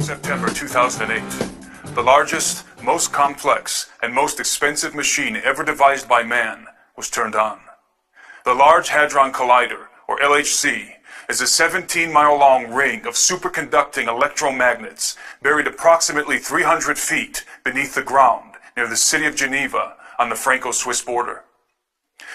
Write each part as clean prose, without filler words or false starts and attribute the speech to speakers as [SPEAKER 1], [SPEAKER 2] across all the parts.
[SPEAKER 1] September 2008. The largest, most complex, and most expensive machine ever devised by man was turned on. The Large Hadron Collider, or LHC, is a 17-mile-long ring of superconducting electromagnets buried approximately 300 feet beneath the ground near the city of Geneva on the Franco-Swiss border.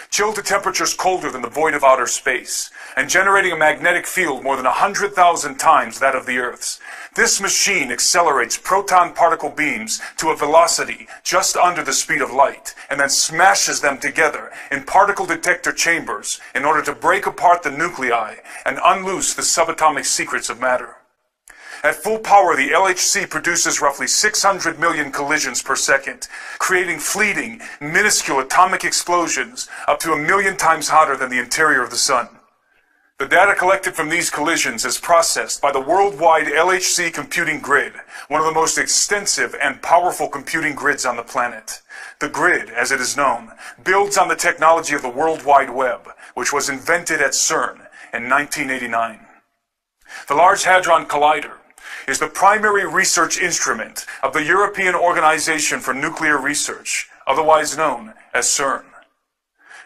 [SPEAKER 1] Chilled to temperatures colder than the void of outer space, and generating a magnetic field more than 100,000 times that of the Earth's, this machine accelerates proton particle beams to a velocity just under the speed of light, and then smashes them together in particle detector chambers in order to break apart the nuclei and unloose the subatomic secrets of matter. At full power, the LHC produces roughly 600 million collisions per second, creating fleeting, minuscule atomic explosions up to 1,000,000 times hotter than the interior of the Sun. The data collected from these collisions is processed by the worldwide LHC computing grid, one of the most extensive and powerful computing grids on the planet. The grid, as it is known, builds on the technology of the World Wide Web, which was invented at Cern in 1989. The Large Hadron Collider is the primary research instrument of the European Organization for Nuclear Research, otherwise known as Cern.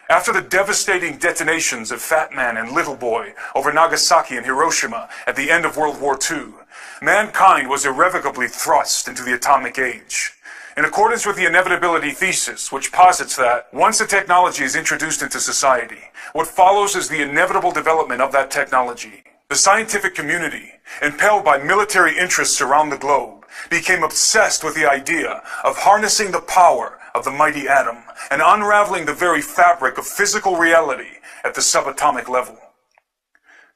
[SPEAKER 1] After the devastating detonations of Fat Man and Little Boy over Nagasaki and Hiroshima at the end of World War II, mankind was irrevocably thrust into the atomic age. In accordance with the inevitability thesis, which posits that once a technology is introduced into society, what follows is the inevitable development of that technology. The scientific community, impelled by military interests around the globe, became obsessed with the idea of harnessing the power of the mighty atom and unraveling the very fabric of physical reality at the subatomic level.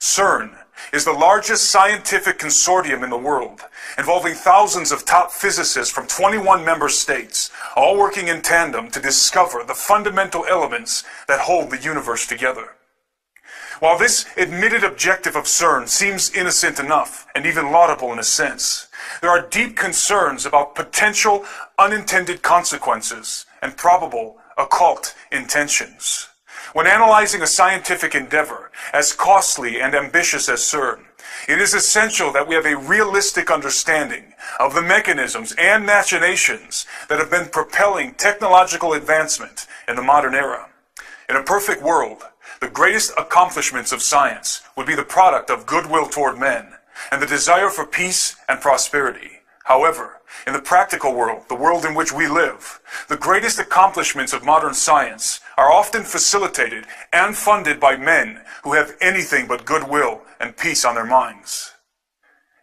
[SPEAKER 1] CERN is the largest scientific consortium in the world, involving thousands of top physicists from 21 member states, all working in tandem to discover the fundamental elements that hold the universe together. While this admitted objective of CERN seems innocent enough, and even laudable in a sense, there are deep concerns about potential unintended consequences and probable occult intentions. When analyzing a scientific endeavor as costly and ambitious as CERN, it is essential that we have a realistic understanding of the mechanisms and machinations that have been propelling technological advancement in the modern era. In a perfect world, the greatest accomplishments of science would be the product of goodwill toward men and the desire for peace and prosperity. However, in the practical world, the world in which we live, the greatest accomplishments of modern science are often facilitated and funded by men who have anything but goodwill and peace on their minds.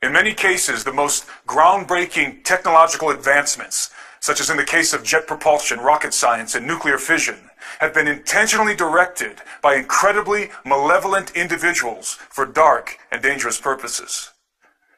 [SPEAKER 1] In many cases, the most groundbreaking technological advancements, such as in the case of jet propulsion, rocket science, and nuclear fission, have been intentionally directed by incredibly malevolent individuals for dark and dangerous purposes.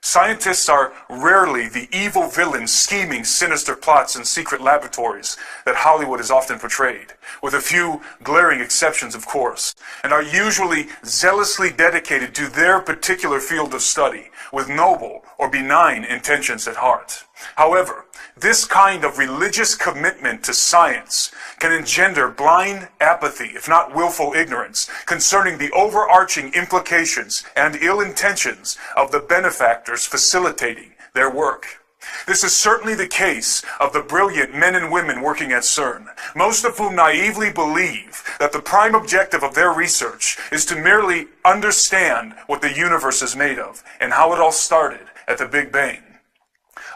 [SPEAKER 1] Scientists are rarely the evil villains scheming sinister plots in secret laboratories that Hollywood has often portrayed, with a few glaring exceptions, of course, and are usually zealously dedicated to their particular field of study, with noble or benign intentions at heart. However, this kind of religious commitment to science can engender blind apathy, if not willful ignorance, concerning the overarching implications and ill intentions of the benefactors facilitating their work. This is certainly the case of the brilliant men and women working at CERN, most of whom naively believe that the prime objective of their research is to merely understand what the universe is made of and how it all started at the Big Bang.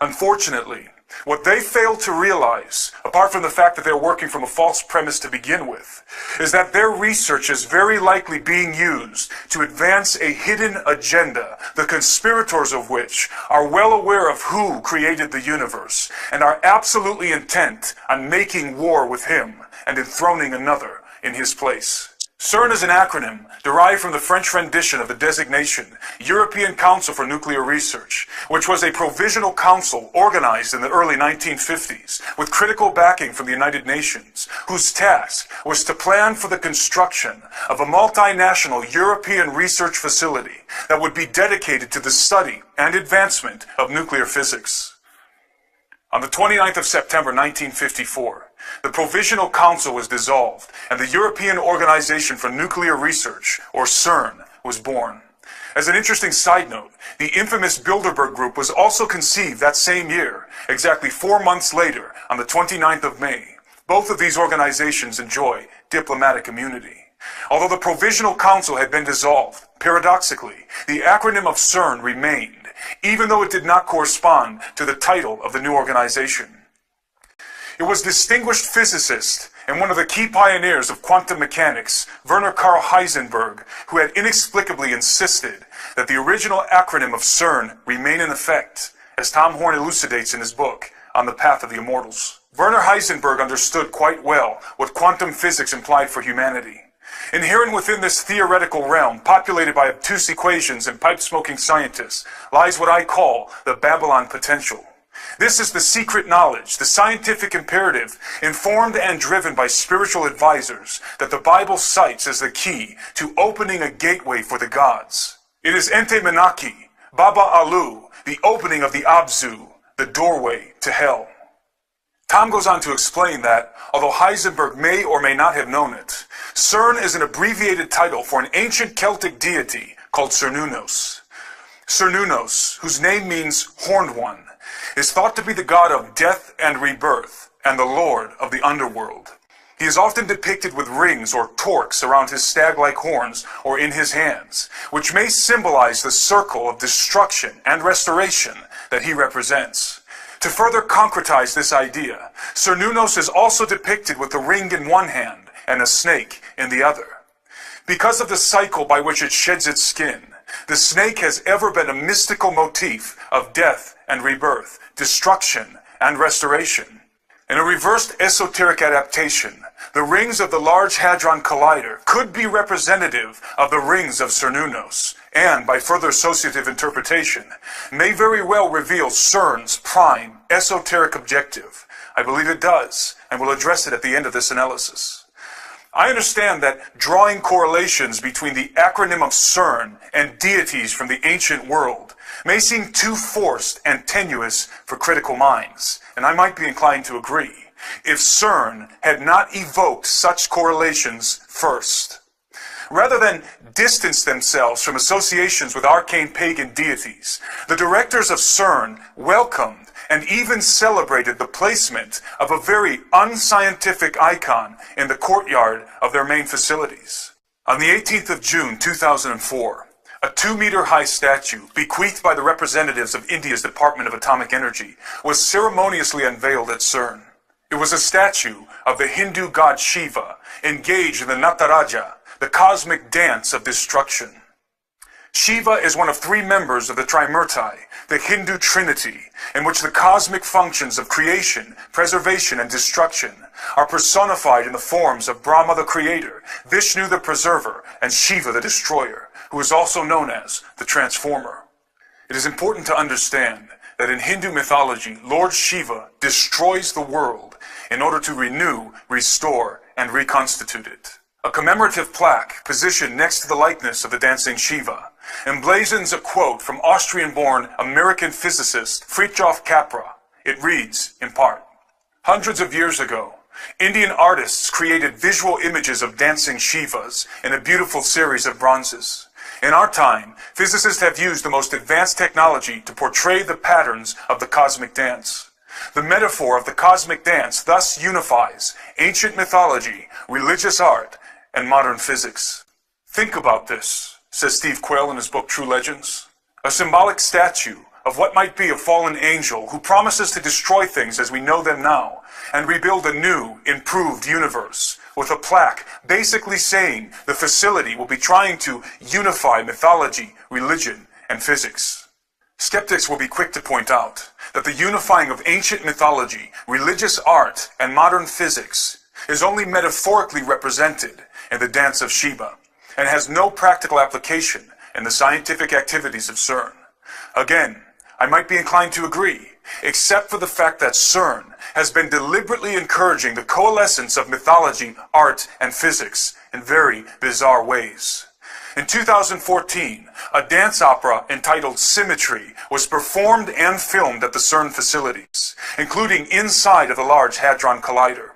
[SPEAKER 1] Unfortunately, what they fail to realize, apart from the fact that they're working from a false premise to begin with, is that their research is very likely being used to advance a hidden agenda, the conspirators of which are well aware of who created the universe and are absolutely intent on making war with him and enthroning another in his place. CERN is an acronym derived from the French rendition of the designation European Council for Nuclear Research, which was a provisional council organized in the early 1950s with critical backing from the United Nations, whose task was to plan for the construction of a multinational European research facility that would be dedicated to the study and advancement of nuclear physics. On the 29th of September 1954, the Provisional Council was dissolved and the European Organization for Nuclear Research, or CERN, was born. As an interesting side note, the infamous Bilderberg Group was also conceived that same year, exactly 4 months later, on the 29th of May. Both of these organizations enjoy diplomatic immunity. Although the Provisional Council had been dissolved, paradoxically, the acronym of CERN remained, even though it did not correspond to the title of the new organization. It was distinguished physicist and one of the key pioneers of quantum mechanics, Werner Karl Heisenberg, who had inexplicably insisted that the original acronym of CERN remain in effect, as Tom Horn elucidates in his book, On the Path of the Immortals. Werner Heisenberg understood quite well what quantum physics implied for humanity. Inherent within this theoretical realm, populated by obtuse equations and pipe-smoking scientists, lies what I call the Babylon potential. This is the secret knowledge, the scientific imperative, informed and driven by spiritual advisors, that the Bible cites as the key to opening a gateway for the gods. It is Ente Menaki, Baba Alu, the opening of the Abzu, the doorway to hell. Tom goes on to explain that, although Heisenberg may or may not have known it, CERN is an abbreviated title for an ancient Celtic deity called Cernunnos. Cernunnos, whose name means horned one, is thought to be the god of death and rebirth, and the lord of the underworld. He is often depicted with rings or torques around his stag-like horns or in his hands, which may symbolize the circle of destruction and restoration that he represents. To further concretize this idea, Cernunnos is also depicted with a ring in one hand and a snake in the other. Because of the cycle by which it sheds its skin, the snake has ever been a mystical motif of death and rebirth, destruction and restoration. In a reversed esoteric adaptation, the rings of the Large Hadron Collider could be representative of the rings of Cernunnos, and, by further associative interpretation, may very well reveal CERN's prime esoteric objective. I believe it does, and will address it at the end of this analysis. I understand that drawing correlations between the acronym of CERN and deities from the ancient world may seem too forced and tenuous for critical minds, and I might be inclined to agree, if CERN had not evoked such correlations first. Rather than distance themselves from associations with arcane pagan deities, the directors of CERN welcomed and even celebrated the placement of a very unscientific icon in the courtyard of their main facilities. On the 18th of June 2004, a 2-meter-high statue, bequeathed by the representatives of India's Department of Atomic Energy, was ceremoniously unveiled at CERN. It was a statue of the Hindu god Shiva, engaged in the Nataraja, the cosmic dance of destruction. Shiva is one of 3 members of the Trimurti, the Hindu Trinity, in which the cosmic functions of creation, preservation, and destruction are personified in the forms of Brahma the Creator, Vishnu the Preserver, and Shiva the Destroyer, who is also known as the Transformer. It is important to understand that in Hindu mythology, Lord Shiva destroys the world in order to renew, restore, and reconstitute it. A commemorative plaque positioned next to the likeness of the dancing Shiva emblazons a quote from Austrian-born American physicist Fritjof Capra. It reads, in part, "Hundreds of years ago, Indian artists created visual images of dancing Shivas in a beautiful series of bronzes. In our time, physicists have used the most advanced technology to portray the patterns of the cosmic dance. The metaphor of the cosmic dance thus unifies ancient mythology, religious art, and modern physics." Think about this, says Steve Quayle in his book True Legends. A symbolic statue of what might be a fallen angel who promises to destroy things as we know them now and rebuild a new, improved universe, with a plaque basically saying the facility will be trying to unify mythology, religion, and physics. Skeptics will be quick to point out that the unifying of ancient mythology, religious art, and modern physics is only metaphorically represented and the dance of Sheba, and has no practical application in the scientific activities of CERN. Again, I might be inclined to agree, except for the fact that CERN has been deliberately encouraging the coalescence of mythology, art, and physics in very bizarre ways. In 2014, a dance opera entitled Symmetry was performed and filmed at the CERN facilities, including inside of the Large Hadron Collider.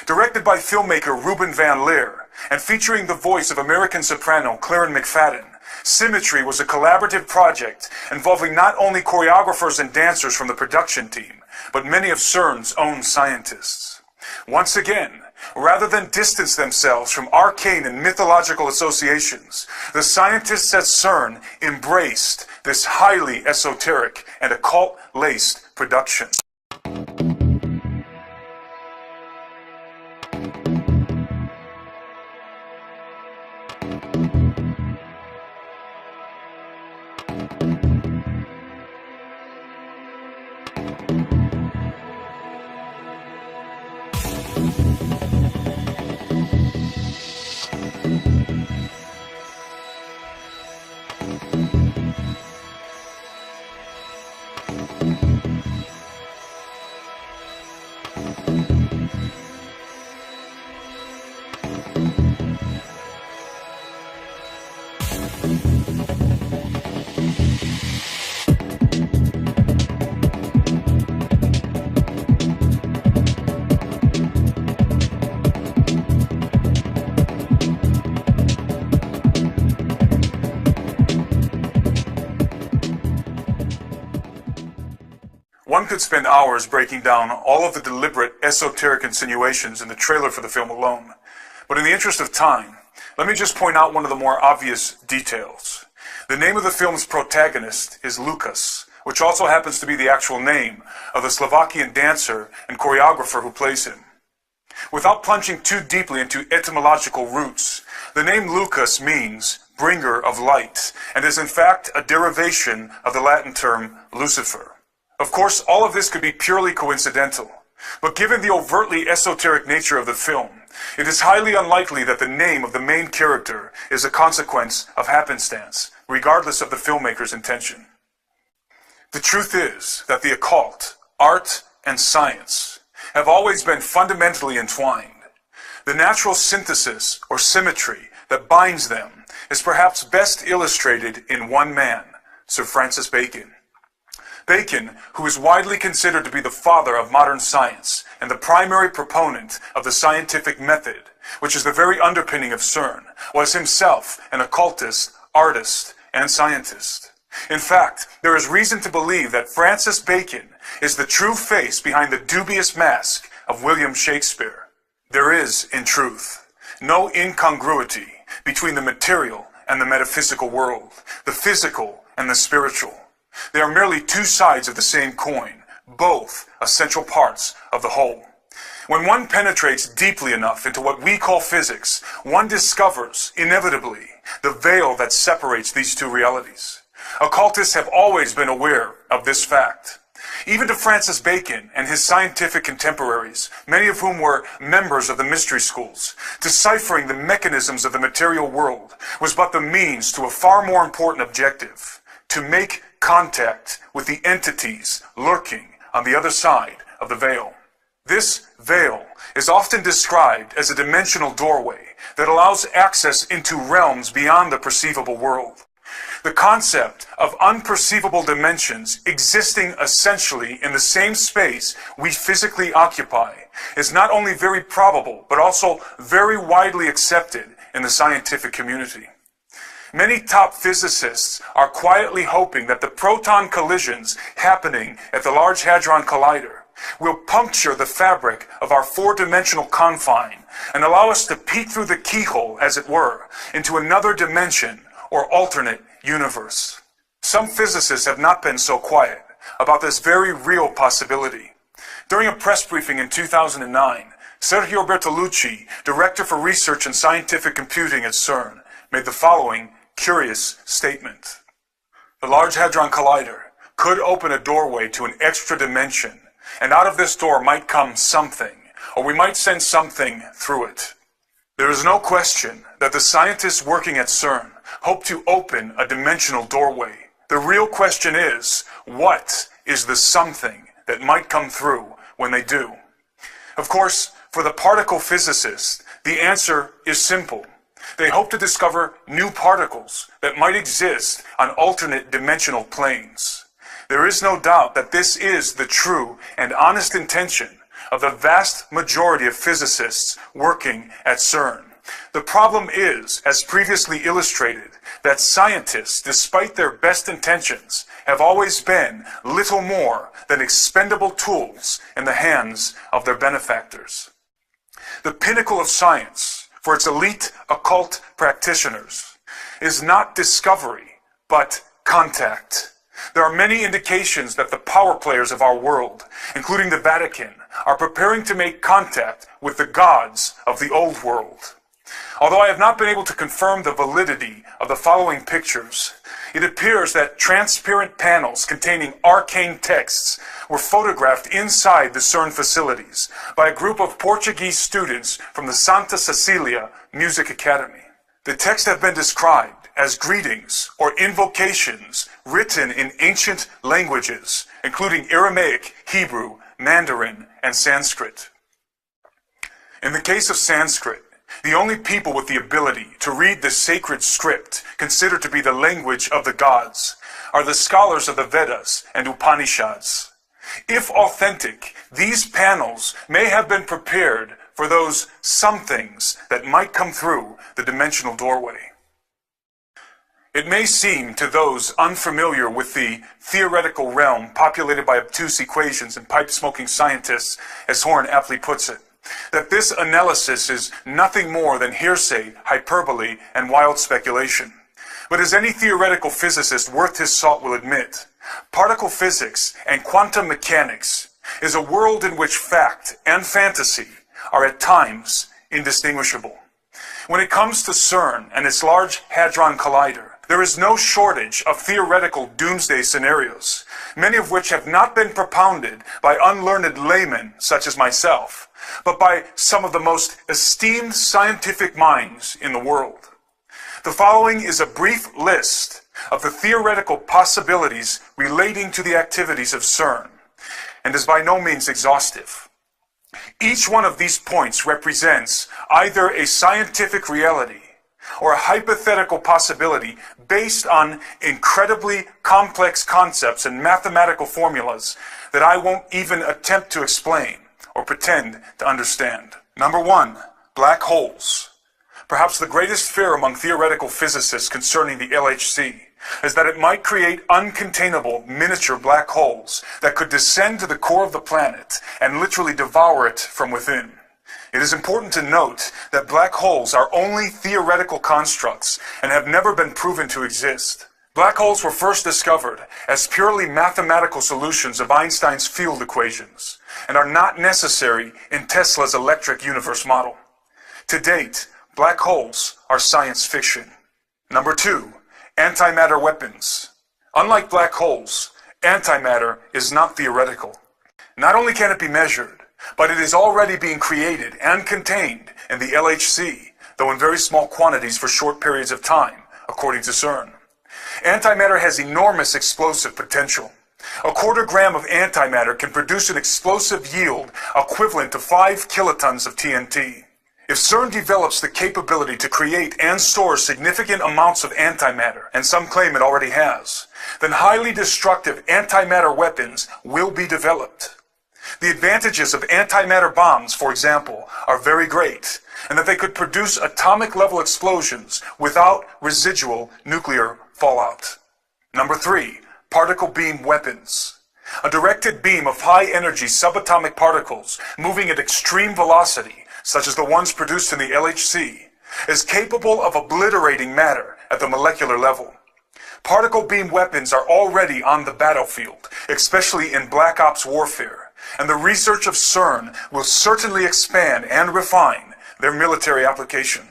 [SPEAKER 1] Directed by filmmaker Ruben Van Leer and featuring the voice of American soprano Claren McFadden, Symmetry was a collaborative project involving not only choreographers and dancers from the production team, but many of CERN's own scientists. Once again, rather than distance themselves from arcane and mythological associations, the scientists at CERN embraced this highly esoteric and occult-laced production. One could spend hours breaking down all of the deliberate esoteric insinuations in the trailer for the film alone. But in the interest of time, let me just point out one of the more obvious details. The name of the film's protagonist is Lucas, which also happens to be the actual name of the Slovakian dancer and choreographer who plays him. Without plunging too deeply into etymological roots, the name Lucas means bringer of light, and is in fact a derivation of the Latin term Lucifer. Of course, all of this could be purely coincidental, but given the overtly esoteric nature of the film, it is highly unlikely that the name of the main character is a consequence of happenstance, regardless of the filmmaker's intention. The truth is that the occult, art, and science have always been fundamentally entwined. The natural synthesis or symmetry that binds them is perhaps best illustrated in one man, Sir Francis Bacon. Bacon, who is widely considered to be the father of modern science and the primary proponent of the scientific method, which is the very underpinning of CERN, was himself an occultist, artist, and scientist. In fact, there is reason to believe that Francis Bacon is the true face behind the dubious mask of William Shakespeare. There is, in truth, no incongruity between the material and the metaphysical world, the physical and the spiritual. They are merely two sides of the same coin, both essential parts of the whole. When one penetrates deeply enough into what we call physics, one discovers, inevitably, the veil that separates these two realities. Occultists have always been aware of this fact. Even to Francis Bacon and his scientific contemporaries, many of whom were members of the mystery schools, deciphering the mechanisms of the material world was but the means to a far more important objective: to make contact with the entities lurking on the other side of the veil. This veil is often described as a dimensional doorway that allows access into realms beyond the perceivable world. The concept of unperceivable dimensions existing essentially in the same space we physically occupy is not only very probable, but also very widely accepted in the scientific community. Many top physicists are quietly hoping that the proton collisions happening at the Large Hadron Collider will puncture the fabric of our four-dimensional confine and allow us to peek through the keyhole, as it were, into another dimension or alternate universe. Some physicists have not been so quiet about this very real possibility. During a press briefing in 2009, Sergio Bertolucci, Director for Research and Scientific Computing at CERN, made the following curious statement. The Large Hadron Collider could open a doorway to an extra dimension, and out of this door might come something, or we might send something through it. There is no question that the scientists working at CERN hope to open a dimensional doorway. The real question is, what is the something that might come through when they do? Of course, for the particle physicists, the answer is simple. They hope to discover new particles that might exist on alternate dimensional planes. There is no doubt that this is the true and honest intention of the vast majority of physicists working at CERN. The problem is, as previously illustrated, that scientists, despite their best intentions, have always been little more than expendable tools in the hands of their benefactors. The pinnacle of science, for its elite occult practitioners, is not discovery, but contact. There are many indications that the power players of our world, including the Vatican, are preparing to make contact with the gods of the old world. Although I have not been able to confirm the validity of the following pictures, it appears that transparent panels containing arcane texts were photographed inside the CERN facilities by a group of Portuguese students from the Santa Cecilia Music Academy. The texts have been described as greetings or invocations written in ancient languages, including Aramaic, Hebrew, Mandarin, and Sanskrit. In the case of Sanskrit, the only people with the ability to read the sacred script considered to be the language of the gods are the scholars of the Vedas and Upanishads. If authentic, these panels may have been prepared for those somethings that might come through the dimensional doorway. It may seem to those unfamiliar with the theoretical realm populated by obtuse equations and pipe-smoking scientists, as Horn aptly puts it, that this analysis is nothing more than hearsay, hyperbole, and wild speculation. But as any theoretical physicist worth his salt will admit, particle physics and quantum mechanics is a world in which fact and fantasy are at times indistinguishable. When it comes to CERN and its Large Hadron Collider, there is no shortage of theoretical doomsday scenarios, many of which have not been propounded by unlearned laymen such as myself, but by some of the most esteemed scientific minds in the world. The following is a brief list of the theoretical possibilities relating to the activities of CERN, and is by no means exhaustive. Each one of these points represents either a scientific reality or a hypothetical possibility based on incredibly complex concepts and mathematical formulas that I won't even attempt to explain or pretend to understand. Number 1, black holes. Perhaps the greatest fear among theoretical physicists concerning the LHC is that it might create uncontainable miniature black holes that could descend to the core of the planet and literally devour it from within. It is important to note that black holes are only theoretical constructs and have never been proven to exist. Black holes were first discovered as purely mathematical solutions of Einstein's field equations and are not necessary in Tesla's electric universe model. To date, black holes are science fiction. Number 2, antimatter weapons. Unlike black holes, antimatter is not theoretical. Not only can it be measured, but it is already being created and contained in the LHC, though in very small quantities for short periods of time, according to CERN. Antimatter has enormous explosive potential. A quarter gram of antimatter can produce an explosive yield equivalent to 5 kilotons of TNT. If CERN develops the capability to create and store significant amounts of antimatter, and some claim it already has, then highly destructive antimatter weapons will be developed. The advantages of antimatter bombs, for example, are very great, and that they could produce atomic-level explosions without residual nuclear fallout. Number 3, particle beam weapons. A directed beam of high-energy subatomic particles moving at extreme velocity, such as the ones produced in the LHC, is capable of obliterating matter at the molecular level. Particle beam weapons are already on the battlefield, especially in Black Ops warfare, and the research of CERN will certainly expand and refine their military application.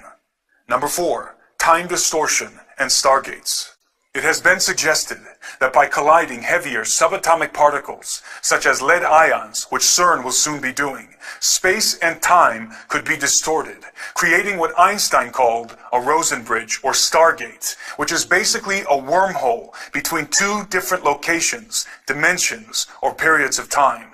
[SPEAKER 1] Number 4, time distortion and stargates. It has been suggested that by colliding heavier subatomic particles, such as lead ions, which CERN will soon be doing, space and time could be distorted, creating what Einstein called a Rosen bridge or Stargate, which is basically a wormhole between two different locations, dimensions, or periods of time.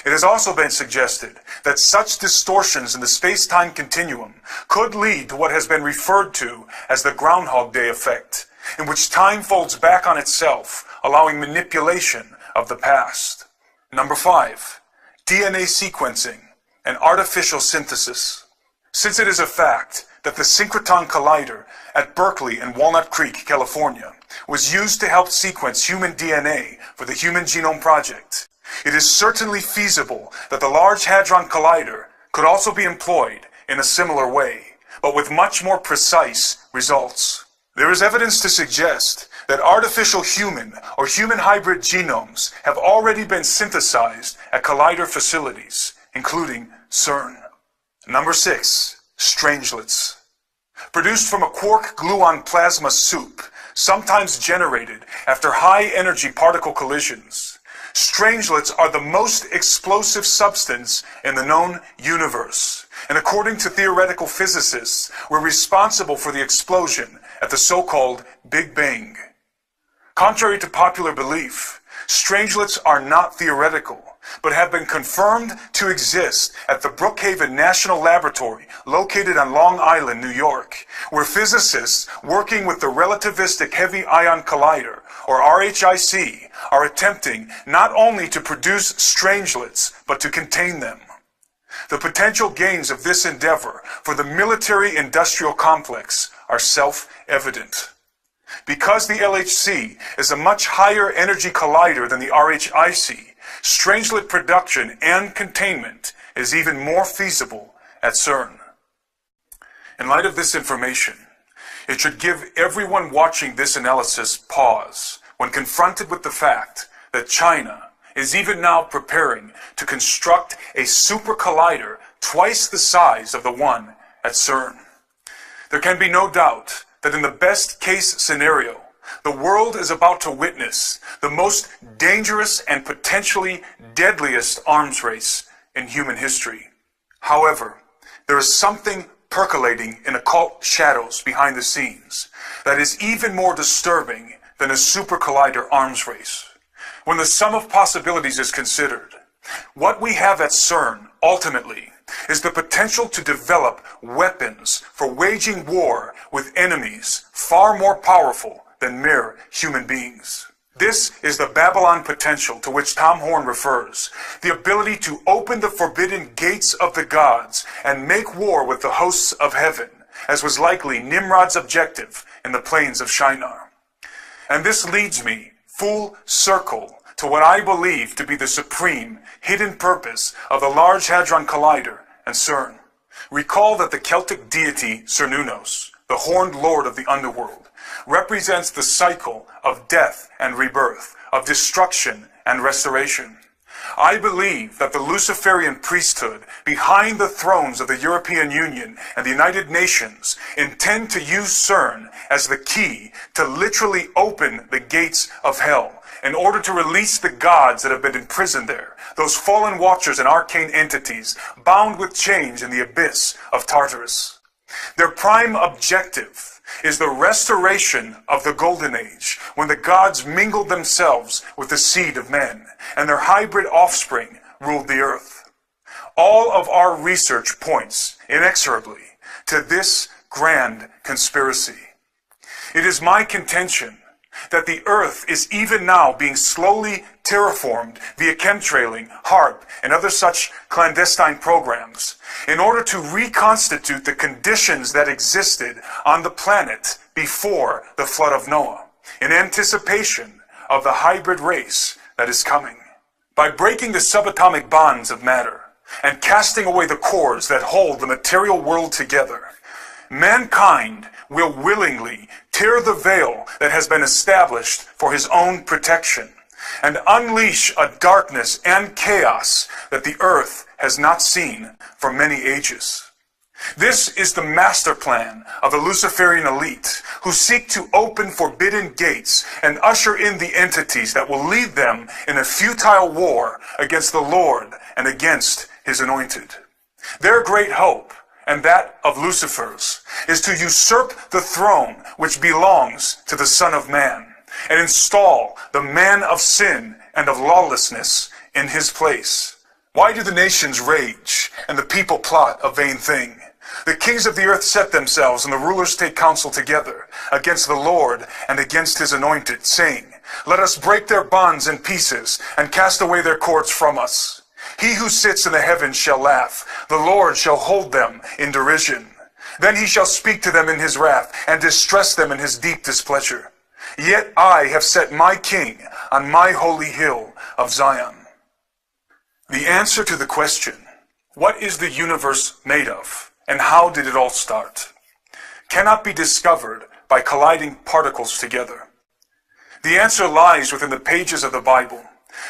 [SPEAKER 1] It has also been suggested that such distortions in the space-time continuum could lead to what has been referred to as the Groundhog Day effect, in which time folds back on itself, allowing manipulation of the past. Number 5, DNA sequencing and artificial synthesis. Since it is a fact that the Synchrotron Collider at Berkeley and Walnut Creek, California, was used to help sequence human DNA for the Human Genome Project, it is certainly feasible that the Large Hadron Collider could also be employed in a similar way, but with much more precise results. There is evidence to suggest that artificial human or human hybrid genomes have already been synthesized at collider facilities, including CERN. Number 6, strangelets. Produced from a quark-gluon plasma soup, sometimes generated after high-energy particle collisions, strangelets are the most explosive substance in the known universe, and according to theoretical physicists, were responsible for the explosion at the so-called Big Bang. Contrary to popular belief, strangelets are not theoretical, but have been confirmed to exist at the Brookhaven National Laboratory located on Long Island, New York, where physicists working with the Relativistic Heavy Ion Collider, or RHIC, are attempting not only to produce strangelets, but to contain them. The potential gains of this endeavor for the military-industrial complex are self-evident. Because the LHC is a much higher energy collider than the RHIC, strangelet production and containment is even more feasible at CERN. In light of this information, it should give everyone watching this analysis pause when confronted with the fact that China is even now preparing to construct a super collider twice the size of the one at CERN. There can be no doubt that in the best case scenario, the world is about to witness the most dangerous and potentially deadliest arms race in human history. However, there is something percolating in occult shadows behind the scenes that is even more disturbing than a super collider arms race. When the sum of possibilities is considered, what we have at CERN ultimately is the potential to develop weapons for waging war with enemies far more powerful than mere human beings. This is the Babylon potential to which Tom Horn refers, the ability to open the forbidden gates of the gods and make war with the hosts of heaven, as was likely Nimrod's objective in the plains of Shinar. And this leads me full circle to what I believe to be the supreme hidden purpose of the Large Hadron Collider and CERN. Recall that the Celtic deity Cernunnos, the horned lord of the underworld, represents the cycle of death and rebirth, of destruction and restoration. I believe that the Luciferian priesthood behind the thrones of the European Union and the United Nations intend to use CERN as the key to literally open the gates of hell in order to release the gods that have been imprisoned there, those fallen watchers and arcane entities bound with chains in the abyss of Tartarus. Their prime objective is the restoration of the Golden Age, when the gods mingled themselves with the seed of men, and their hybrid offspring ruled the earth. All of our research points inexorably to this grand conspiracy. It is my contention that the Earth is even now being slowly terraformed via chemtrailing, HARP, and other such clandestine programs in order to reconstitute the conditions that existed on the planet before the flood of Noah, in anticipation of the hybrid race that is coming. By breaking the subatomic bonds of matter and casting away the cords that hold the material world together, mankind will willingly tear the veil that has been established for his own protection and unleash a darkness and chaos that the earth has not seen for many ages. This is the master plan of the Luciferian elite, who seek to open forbidden gates and usher in the entities that will lead them in a futile war against the Lord and against his anointed. Their great hope, and that of Lucifer's, is to usurp the throne which belongs to the Son of Man, and install the man of sin and of lawlessness in his place. Why do the nations rage, and the people plot a vain thing? The kings of the earth set themselves, and the rulers take counsel together, against the Lord and against his anointed, saying, Let us break their bonds in pieces, and cast away their cords from us. He who sits in the heavens shall laugh, the Lord shall hold them in derision. Then he shall speak to them in his wrath, and distress them in his deep displeasure. Yet I have set my king on my holy hill of Zion. The answer to the question, what is the universe made of, and how did it all start, cannot be discovered by colliding particles together. The answer lies within the pages of the Bible,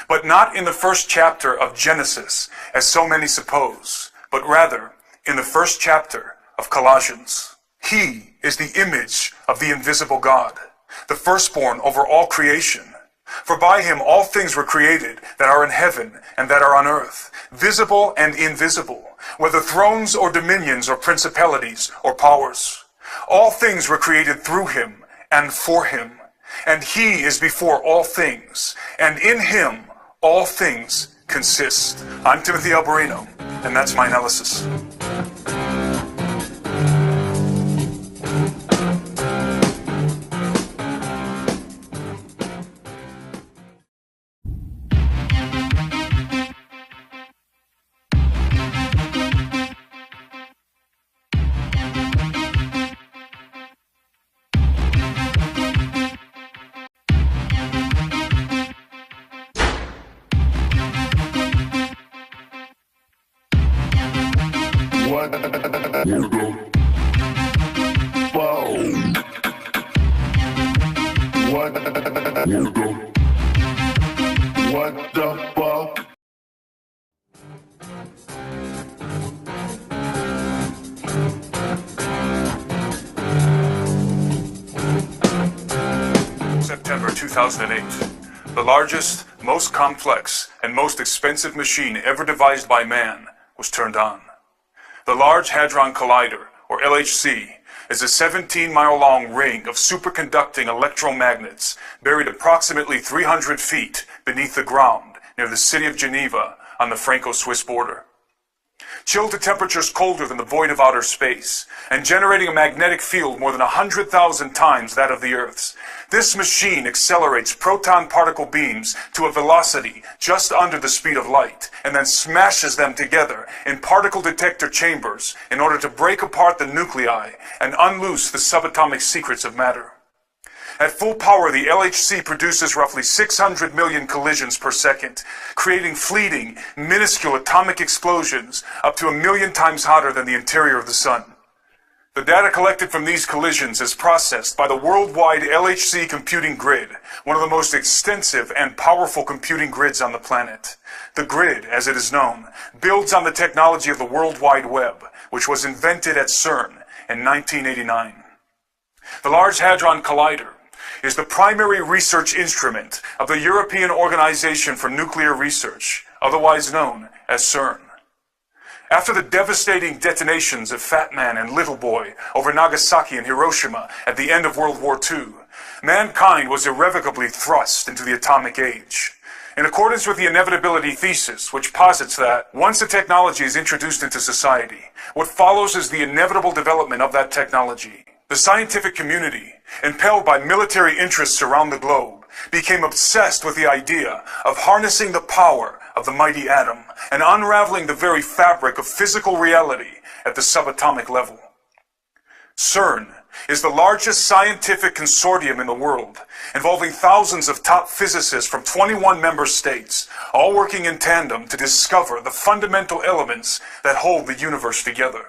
[SPEAKER 1] but not in the first chapter of Genesis, as so many suppose, but rather in the first chapter of Colossians. He is the image of the invisible God, the firstborn over all creation. For by him all things were created that are in heaven and that are on earth, visible and invisible, whether thrones or dominions or principalities or powers. All things were created through him and for him, and he is before all things, and in him all things consist. I'm Timothy Alberino, and that's my analysis.
[SPEAKER 2] What the fuck?
[SPEAKER 1] September 2008. The largest, most complex, and most expensive machine ever devised by man was turned on. The Large Hadron Collider, or LHC, is a 17-mile-long ring of superconducting electromagnets buried approximately 300 feet beneath the ground near the city of Geneva on the Franco-Swiss border. Chilled to temperatures colder than the void of outer space, and generating a magnetic field more than 100,000 times that of the Earth's, this machine accelerates proton particle beams to a velocity just under the speed of light, and then smashes them together in particle detector chambers in order to break apart the nuclei and unloose the subatomic secrets of matter. At full power, the LHC produces roughly 600 million collisions per second, creating fleeting, minuscule atomic explosions up to 1 million times hotter than the interior of the Sun. The data collected from these collisions is processed by the worldwide LHC computing grid, one of the most extensive and powerful computing grids on the planet. The grid, as it is known, builds on the technology of the World Wide Web, which was invented at Cern in 1989. The Large Hadron Collider is the primary research instrument of the European Organization for Nuclear Research, otherwise known as CERN. After the devastating detonations of Fat Man and Little Boy over Nagasaki and Hiroshima at the end of World War II, mankind was irrevocably thrust into the atomic age. In accordance with the inevitability thesis, which posits that once a technology is introduced into society, what follows is the inevitable development of that technology. The scientific community, impelled by military interests around the globe, became obsessed with the idea of harnessing the power of the mighty atom and unraveling the very fabric of physical reality at the subatomic level. CERN is the largest scientific consortium in the world, involving thousands of top physicists from 21 member states, all working in tandem to discover the fundamental elements that hold the universe together.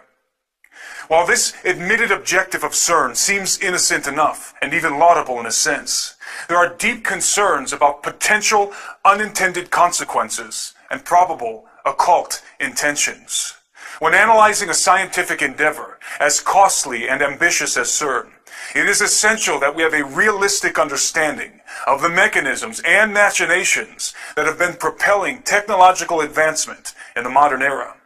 [SPEAKER 1] While this admitted objective of CERN seems innocent enough, and even laudable in a sense, there are deep concerns about potential unintended consequences and probable occult intentions. When analyzing a scientific endeavor as costly and ambitious as CERN, it is essential that we have a realistic understanding of the mechanisms and machinations that have been propelling technological advancement in the modern era.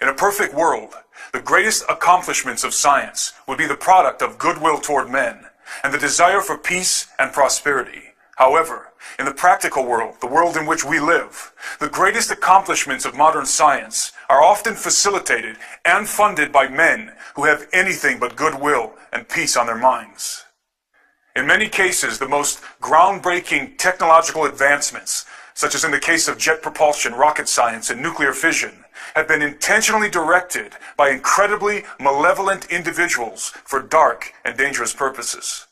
[SPEAKER 1] In a perfect world, the greatest accomplishments of science would be the product of goodwill toward men and the desire for peace and prosperity. However, in the practical world, the world in which we live, the greatest accomplishments of modern science are often facilitated and funded by men who have anything but goodwill and peace on their minds. In many cases, the most groundbreaking technological advancements, such as in the case of jet propulsion, rocket science, and nuclear fission, have been intentionally directed by incredibly malevolent individuals for dark and dangerous purposes.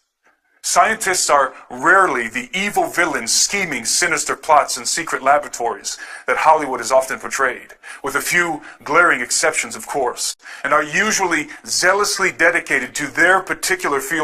[SPEAKER 1] Scientists are rarely the evil villains scheming sinister plots in secret laboratories that Hollywood has often portrayed, with a few glaring exceptions, of course, and are usually zealously dedicated to their particular field